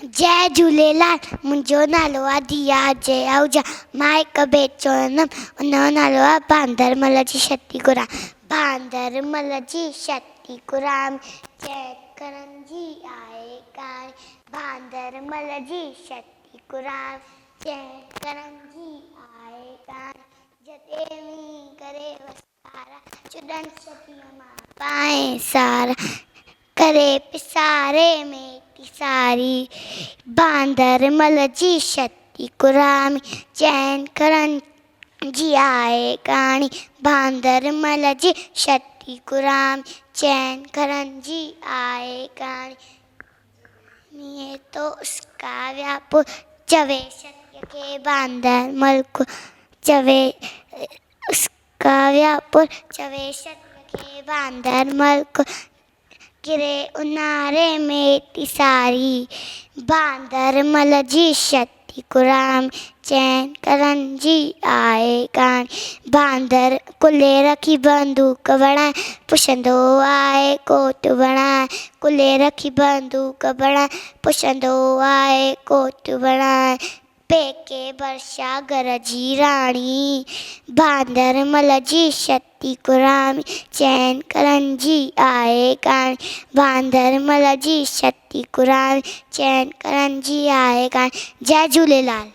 जय झूलेलाल। मुंहिंजो नालो आहे दिया जय आहूजा। मां हिकु भेट चवंदमि, उनजो नालो आहे बांदरमल जी छठी कुरान। बांदरमल जी छठी कुरान चैन करण जी आहे कान। बांदरमल जी छठी कुरान चैन करण जी आहे कान। जॾहिं मींहुं करे वसारा चुॾनि छठीअ मां पाए सारा। करे पिसारे में सारी बांदरमल जी छठी कुरान चैन करण जी आहे कहानी। बांदरमल जी छठी कुरान चैन करण जी आहे कहानी। मींहुं तो उसका व्यापुर चवे सत्य के बांदरमल को चवे उसका व्यापुर चवे सत्य के बांदरमल को गिरे उन्हारे में सारी। बांदरमल जी छठी कुरान चैन करण जी आहे कहानी। बांदर कुल्हे रखी बंदूक बणाए पुछंदो आहे कोट बणाए। कुल्हे रखी बंदूक बणाए पुछंदो आहे कोट बणाए। पेके वर्षा घर जी राणी। बांदरमल जी छठी कुरान चैन करण जी आहे कहानी। बांदरमल जी छठी कुरान चैन करण जी आहे कहानी। जय झूलेलाल।